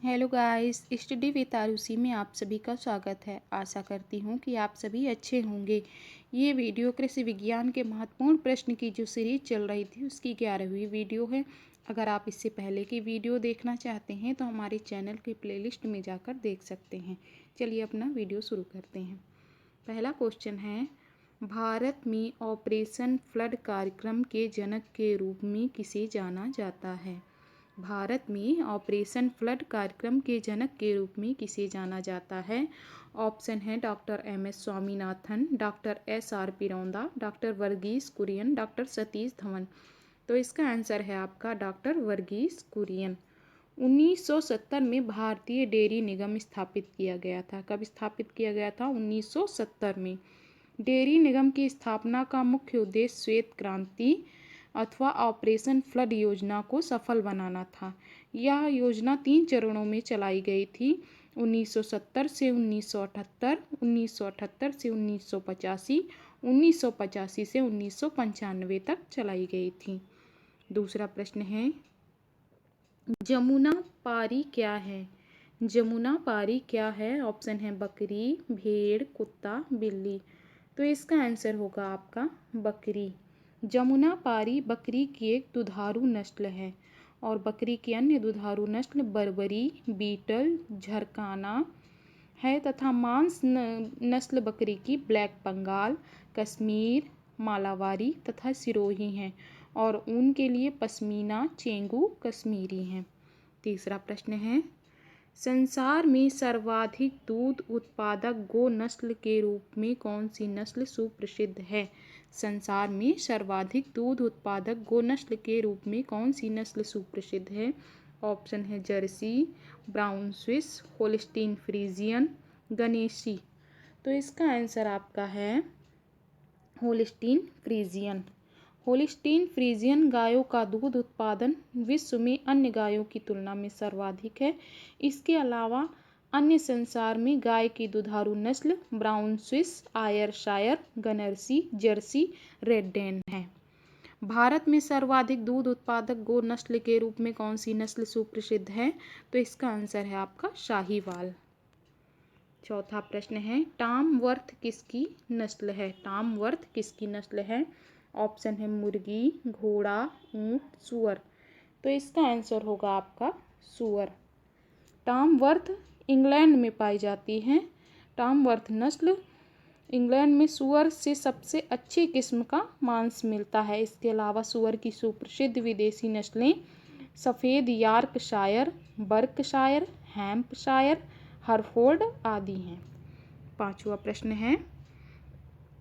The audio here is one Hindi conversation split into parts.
Hello guys, study with Aarushi में आप सभी का स्वागत है। आशा करती हूँ कि आप सभी अच्छे होंगे। ये वीडियो कृषि विज्ञान के महत्वपूर्ण प्रश्न की जो सीरीज चल रही थी उसकी 11वीं वीडियो है। अगर आप इससे पहले की वीडियो देखना चाहते हैं तो हमारे चैनल के प्लेलिस्ट में जाकर देख सकते हैं। चलिए अपना वीडियो शुरू करते हैं। पहला क्वेश्चन है, भारत में ऑपरेशन फ्लड कार्यक्रम के जनक के रूप में किसे जाना जाता है? भारत में ऑपरेशन फ्लड कार्यक्रम के जनक के रूप में किसे जाना जाता है? ऑप्शन है doctor MS Swaminathan, doctor SR Piraunda, doctor Verghese Kurien, doctor Satish Dhawan. तो इसका आंसर है आपका डॉक्टर वर्गीस कुरियन। 1970 में भारतीय डेयरी निगम स्थापित किया गया था। कब स्थापित किया गया था? 1970 में। डेयरी निगम की स्थापना का मुख्य उद्देश्य श्वेत क्रांति अथवा ऑपरेशन फ्लड योजना को सफल बनाना था। यह योजना 3 चरणों में चलाई गई थी। 1970 से 1978, 1978 से 1985, 1985 से 1995 तक चलाई गई थी। दूसरा प्रश्न है, जमुना पारी क्या है? जमुना पारी क्या है? ऑप्शन है बकरी, भेड़, कुत्ता, बिल्ली। तो इसका आंसर होगा आपका बकरी। जमुना पारी बकरी की एक दुधारू नस्ल है और बकरी की अन्य दुधारू नस्ल बर्बरी, बीटल, झरकाना है तथा मांस नस्ल बकरी की ब्लैक बंगाल, कश्मीर, मालावारी तथा सिरोही हैं और ऊन के लिए पश्मीना, चेंगू, कश्मीरी हैं। तीसरा प्रश्न है, संसार में सर्वाधिक दूध उत्पादक गो नस्ल के रूप में कौन सी नस्ल सुप्रसिद्ध है? संसार में सर्वाधिक दूध उत्पादक गो नस्ल के रूप में कौन सी नस्ल सुप्रसिद्ध है? ऑप्शन है Jersey, Brown Swiss, Holstein Friesian, Guernsey. तो इसका आंसर आपका है होल्स्टीन फ्रीजियन। होल्स्टीन फ्रीजियन गायों का दूध उत्पादन विश्व में अन्य गायों की तुलना में सर्वाधिक है। इसके अलावा अन्य संसार में गाय की दुधारू नस्ल Brown Swiss, Ayrshire, Guernsey, Jersey, Red Dane है। भारत में सर्वाधिक दूध उत्पादक गो नस्ल के रूप में कौन सी नस्ल सुप्रसिद्ध है? तो इसका आंसर है आपका शाहीवाल। चौथा प्रश्न है, टॉम वर्थ किसकी नस्ल है? टॉम वर्थ किसकी नस्ल है? ऑप्शन है मुर्गी, घोड़ा, ऊंट, सुअर। तो इसका आंसर होगा आपका सुअर। टॉम वर्थ इंग्लैंड में पाई जाती है। टॉम वर्थ नस्ल इंग्लैंड में सुअर से सबसे अच्छी किस्म का मांस मिलता है। इसके अलावा सुअर की सुप्रसिद्ध विदेशी नस्लें सफ़ेद यॉर्कशायर, बर्कशायर, हैम्पशायर, हरफोर्ड आदि हैं। पांचवा प्रश्न है,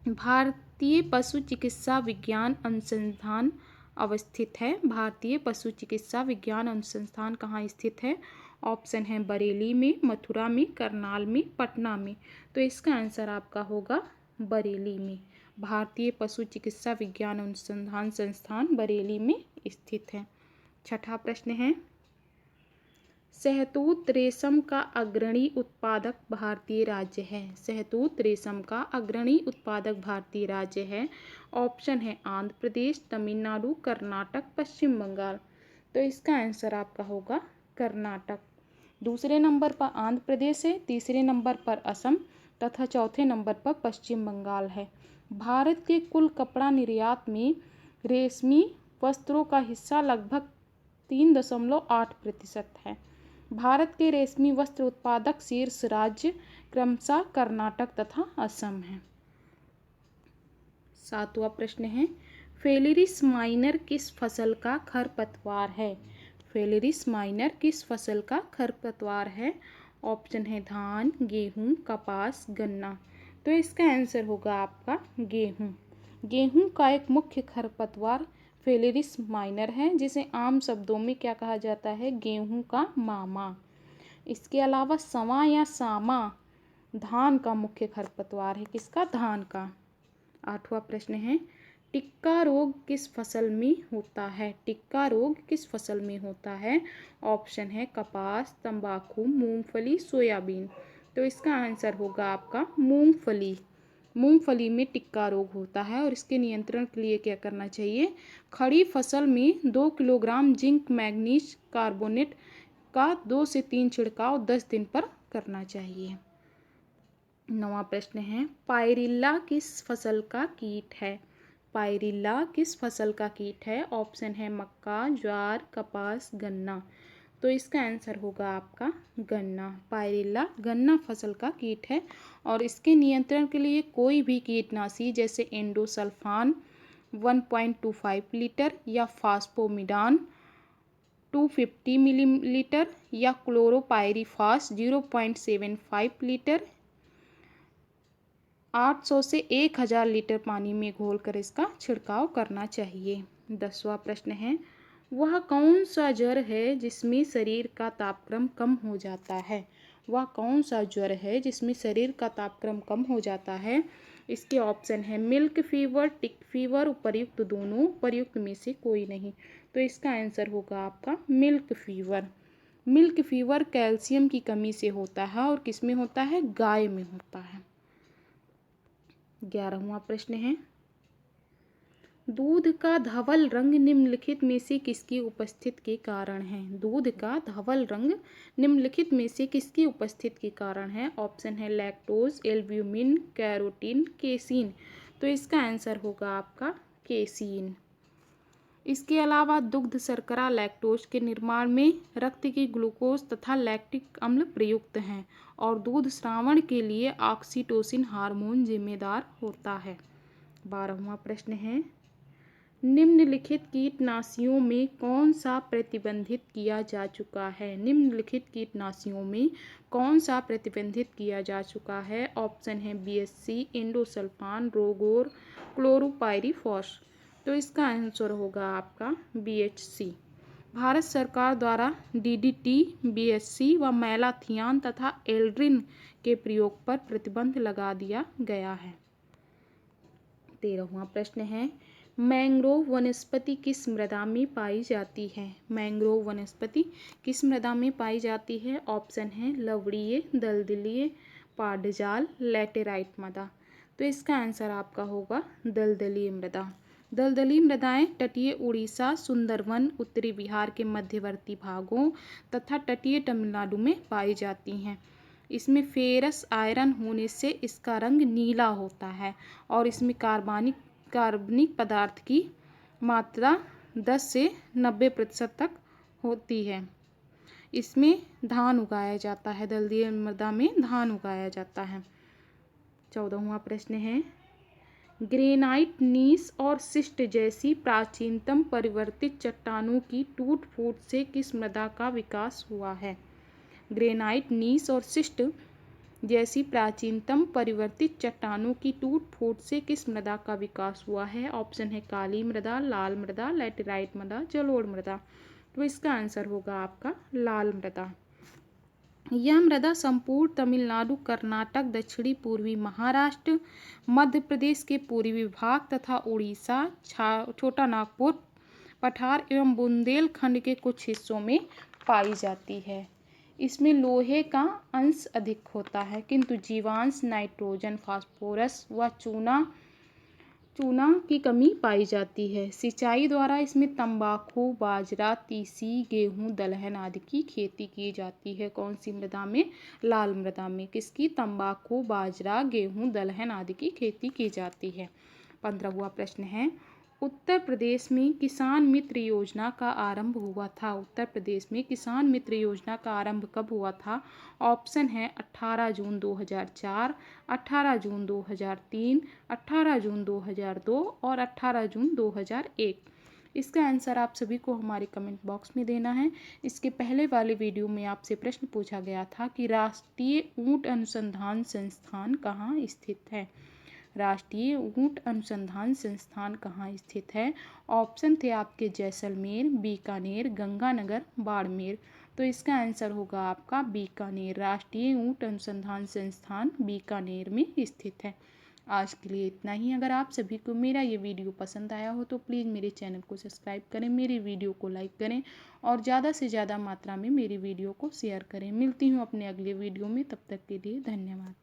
भारतीय पशु चिकित्सा विज्ञान अनुसंधान अवस्थित है। भारतीय पशु चिकित्सा विज्ञान अनुसंधान कहाँ स्थित है? ऑप्शन है बरेली में, मथुरा में, करनाल में, पटना में। तो इसका आंसर आपका होगा बरेली में। भारतीय पशु चिकित्सा विज्ञान अनुसंधान संस्थान बरेली में स्थित है। छठा प्रश्न है, शहतूत रेशम का अग्रणी उत्पादक भारतीय राज्य है। शहतूत रेशम का अग्रणी उत्पादक भारतीय राज्य है। ऑप्शन है आंध्र प्रदेश, तमिलनाडु, कर्नाटक, पश्चिम बंगाल। तो इसका आंसर आपका होगा कर्नाटक। दूसरे नंबर पर आंध्र प्रदेश है, तीसरे नंबर पर असम तथा चौथे नंबर पर पश्चिम बंगाल है। भारत के कुल कपड़ा निर्यात में रेशमी वस्त्रों का हिस्सा लगभग 3.8% है। भारत के रेशमी वस्त्र उत्पादक शीर्ष राज्य क्रमशः कर्नाटक तथा असम हैं। सातवां प्रश्न है, फेलिरिस माइनर किस फसल का खरपतवार है? फेलिरिस माइनर किस फसल का खरपतवार है? ऑप्शन है धान, गेहूं, कपास, गन्ना। तो इसका आंसर होगा आपका गेहूं। गेहूं का एक मुख्य खरपतवार फेलिरिस माइनर है, जिसे आम शब्दों में क्या कहा जाता है? गेहूं का मामा। इसके अलावा सवा या सामा धान का मुख्य खरपतवार है। किसका? धान का। आठवां प्रश्न है, टिक्का रोग किस फसल में होता है? टिक्का रोग किस फसल में होता है? ऑप्शन है कपास, तंबाकू, मूंगफली, सोयाबीन। तो इसका आंसर होगा आपका मूंगफली। मूंगफली में टिक्का रोग होता है और इसके नियंत्रण के लिए क्या करना चाहिए? खड़ी फसल में 2 किलोग्राम जिंक मैग्नीज कार्बोनेट का 2 से 3 छिड़काव 10 दिन पर करना चाहिए। 9वां प्रश्न है, पायरिल्ला किस फसल का कीट है? पायरिल्ला किस फसल का कीट है? ऑप्शन है मक्का, ज्वार, कपास, गन्ना। तो इसका आंसर होगा आपका गन्ना। पायरिल्ला गन्ना फसल का कीट है और इसके नियंत्रण के लिए कोई भी कीटनाशी जैसे एंडोसल्फान 1.25 लीटर या फास्फोमिडान 250 मिलीलीटर या क्लोरोपाइरीफास 0.75 लीटर 800 से 1000 लीटर पानी में घोलकर इसका छिड़काव करना चाहिए। 10वां प्रश्न है, वह कौन सा ज्वर है जिसमें शरीर का तापक्रम कम हो जाता है? वह कौन सा ज्वर है जिसमें शरीर का तापक्रम कम हो जाता है? इसके ऑप्शन है मिल्क फीवर, टिक फीवर, उपर्युक्त दोनों, उपर्युक्त में से कोई नहीं। तो इसका आंसर होगा आपका milk fever. Milk fever calcium की कमी से होता है और किसमें होता है? गाय में होता है। 11वां प्रश्न है, दूध का धवल रंग निम्नलिखित में से किसकी उपस्थिति के कारण है? दूध का धवल रंग निम्नलिखित में से किसकी उपस्थिति के कारण है? ऑप्शन है लैक्टोज, एल्ब्यूमिन, कैरोटीन, केसीन। तो इसका आंसर होगा आपका केसीन। इसके अलावा दुग्ध शर्करा लैक्टोज के निर्माण में रक्त की ग्लूकोज तथा लैक्टिक अम्ल प्रयुक्त हैं और दूध स्रावण के लिए ऑक्सीटोसिन हार्मोन जिम्मेदार होता है। 12वां प्रश्न है, निम्नलिखित कीटनाशियों में कौन सा प्रतिबंधित किया जा चुका है? निम्नलिखित कीटनाशियों में कौन सा प्रतिबंधित किया जा चुका है? ऑप्शन है बीएचसी, एंडोसल्फान, रोगोर, क्लोरोपाइरीफॉस। तो इसका आंसर होगा आपका बीएचसी। भारत सरकार द्वारा डीडीटी, बीएचसी व मैलाथियान तथा एल्ड्रिन के प्रयोग पर प्रतिबंध लगा दिया गया है। 13वां प्रश्न है, मैंग्रोव वनस्पति किस मृदा में पाई जाती है? मैंग्रोव वनस्पति किस मृदा में पाई जाती है? ऑप्शन है लवणीय, दलदलीय, पाड़जाल, लैटेराइट मृदा। तो इसका आंसर आपका होगा दलदलीय मृदा। दलदली मृदाएं तटीय उड़ीसा, सुंदरवन, उत्तरी बिहार के मध्यवर्ती भागों तथा तटीय तमिलनाडु में पाई जाती हैं। इसमें फेरस आयरन होने से इसका रंग नीला होता है और इसमें कार्बनिक पदार्थ की मात्रा 10 से 90% तक होती है। इसमें धान उगाया जाता है, दलदली मृदा में धान उगाया जाता है। 14वां प्रश्न है, ग्रेनाइट, नीस और शिस्ट जैसी प्राचीनतम परिवर्तित चट्टानों की टूट फूट से किस मृदा का विकास हुआ है? ग्रेनाइट, नीस और शिस्ट जैसी प्राचीनतम परिवर्तित चट्टानों की टूट फूट से किस मृदा का विकास हुआ है? ऑप्शन है काली मृदा, लाल मृदा, लैटेराइट मृदा, जलोढ़ मृदा। तो इसका आंसर होगा आपका लाल मृदा। यह मृदा संपूर्ण तमिलनाडु, कर्नाटक, दक्षिणी पूर्वी महाराष्ट्र, मध्य प्रदेश के पूर्वी भाग तथा उड़ीसा, छोटा नागपुर, पठार एवं बुंदेलखंड के कुछ हिस्सों में पाई जाती है। इसमें लोहे का अंश अधिक होता है किंतु जीवांश, नाइट्रोजन, फास्फोरस व चूना की कमी पाई जाती है। सिंचाई द्वारा इसमें तंबाकू, बाजरा, तीसी, गेहूं, दलहन आदि की खेती की जाती है। कौन सी मृदा में? लाल मृदा में। किसकी? तंबाकू, बाजरा, गेहूं, दलहन आदि की खेती की जाती है। 15वां प्रश्न है, उत्तर प्रदेश में किसान मित्र योजना का आरंभ हुआ था। उत्तर प्रदेश में किसान मित्र योजना का आरंभ कब हुआ था? ऑप्शन है 18 जून 2004, 18 जून 2003, 18 जून 2002 और 18 जून 2001। इसका आंसर आप सभी को हमारे कमेंट बॉक्स में देना है। इसके पहले वाले वीडियो में आपसे प्रश्न पूछा गया था कि राष्ट्रीय ऊंट अनुसंधान संस्थान कहाँ स्थित है? राष्ट्रीय ऊंट अनुसंधान संस्थान कहाँ स्थित है? ऑप्शन थे आपके जैसलमेर, बीकानेर, गंगानगर, बाड़मेर। तो इसका आंसर होगा आपका बीकानेर। राष्ट्रीय ऊंट अनुसंधान संस्थान बीकानेर में स्थित है। आज के लिए इतना ही। अगर आप सभी को मेरा ये वीडियो पसंद आया हो तो प्लीज़ मेरे चैनल को सब्सक्राइब करें, मेरी वीडियो को लाइक करें और ज़्यादा से ज़्यादा मात्रा में मेरी वीडियो को शेयर करें। मिलती हूँ अपने अगले वीडियो में, तब तक के लिए धन्यवाद।